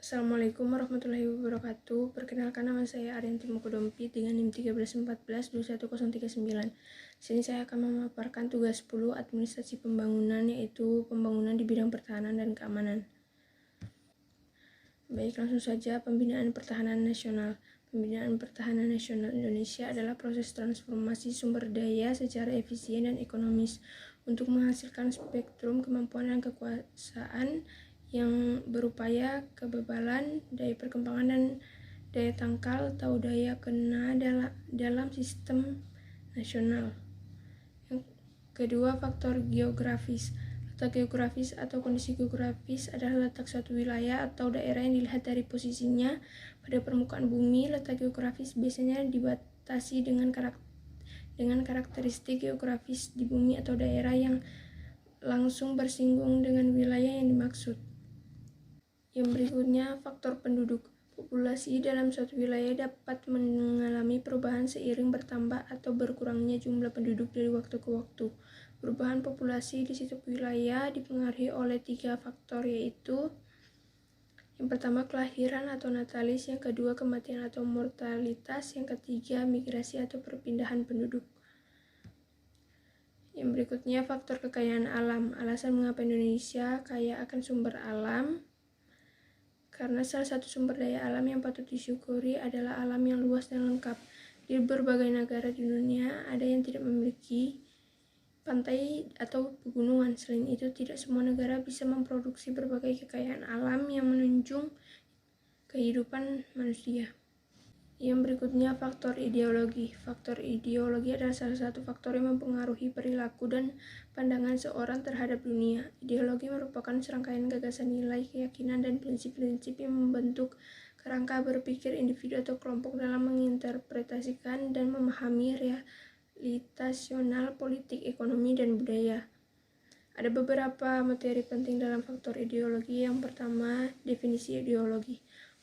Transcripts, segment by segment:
Assalamualaikum warahmatullahi wabarakatuh. Perkenalkan, nama saya Arianti Mokodompi dengan NIM 1314-21039. Sini saya akan memaparkan tugas 10 administrasi pembangunan, yaitu pembangunan di bidang pertahanan dan keamanan. Baik, langsung saja. Pembinaan pertahanan nasional. Pembinaan pertahanan nasional Indonesia adalah proses transformasi sumber daya secara efisien dan ekonomis untuk menghasilkan spektrum kemampuan dan kekuasaan yang berupaya kebebalan, daya perkembangan, dan daya tangkal atau daya kena dalam sistem nasional. Yang kedua, faktor geografis. Letak geografis atau kondisi geografis adalah letak suatu wilayah atau daerah yang dilihat dari posisinya pada permukaan bumi. Letak geografis biasanya dibatasi dengan karakteristik geografis di bumi atau daerah yang langsung bersinggung dengan wilayah yang dimaksud. Yang berikutnya, faktor penduduk. Populasi dalam suatu wilayah dapat mengalami perubahan seiring bertambah atau berkurangnya jumlah penduduk dari waktu ke waktu. Perubahan populasi di setiap wilayah dipengaruhi oleh 3 faktor, yaitu yang pertama, kelahiran atau natalis, yang kedua, kematian atau mortalitas, yang ketiga, migrasi atau perpindahan penduduk. Yang berikutnya, faktor kekayaan alam. Alasan mengapa Indonesia kaya akan sumber alam. Karena salah satu sumber daya alam yang patut disyukuri adalah alam yang luas dan lengkap. Di berbagai negara di dunia ada yang tidak memiliki pantai atau pegunungan. Selain itu, tidak semua negara bisa memproduksi berbagai kekayaan alam yang menunjang kehidupan manusia. Yang berikutnya, faktor ideologi. Faktor ideologi adalah salah satu faktor yang mempengaruhi perilaku dan pandangan seorang terhadap dunia. Ideologi merupakan serangkaian gagasan, nilai, keyakinan, dan prinsip-prinsip yang membentuk kerangka berpikir individu atau kelompok dalam menginterpretasikan dan memahami realitasional politik, ekonomi, dan budaya. Ada beberapa materi penting dalam faktor ideologi. Yang pertama, definisi ideologi.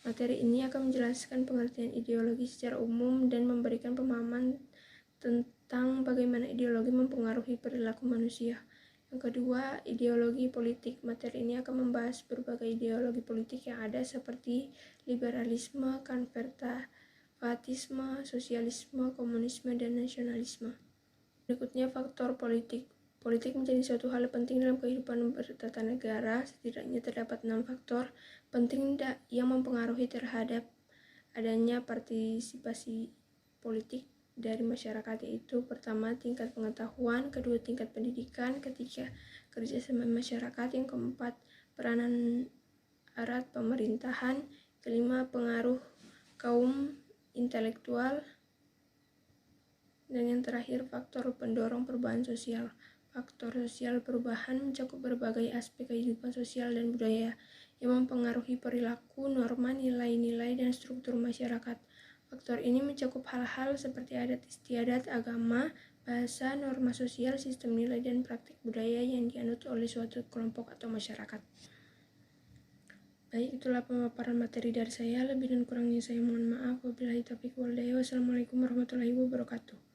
Materi ini akan menjelaskan pengertian ideologi secara umum dan memberikan pemahaman tentang bagaimana ideologi mempengaruhi perilaku manusia. Yang kedua, ideologi politik. Materi ini akan membahas berbagai ideologi politik yang ada seperti liberalisme, konservatisme, sosialisme, komunisme, dan nasionalisme. Berikutnya, faktor politik. Politik menjadi suatu hal penting dalam kehidupan bertatanegara. Setidaknya terdapat 6 faktor penting yang mempengaruhi terhadap adanya partisipasi politik dari masyarakat, yaitu pertama, tingkat pengetahuan, kedua, tingkat pendidikan, ketiga, kerjasama masyarakat, yang keempat, peranan erat pemerintahan, kelima, pengaruh kaum intelektual, dan yang terakhir, faktor pendorong perubahan sosial. Faktor sosial perubahan mencakup berbagai aspek kehidupan sosial dan budaya yang mempengaruhi perilaku, norma, nilai-nilai, dan struktur masyarakat. Faktor ini mencakup hal-hal seperti adat istiadat, agama, bahasa, norma sosial, sistem nilai, dan praktik budaya yang dianut oleh suatu kelompok atau masyarakat. Baik, itulah pemaparan materi dari saya. Lebih dan kurangnya saya mohon maaf. Wabillahi taufiq wal hidayah. Wassalamualaikum warahmatullahi wabarakatuh.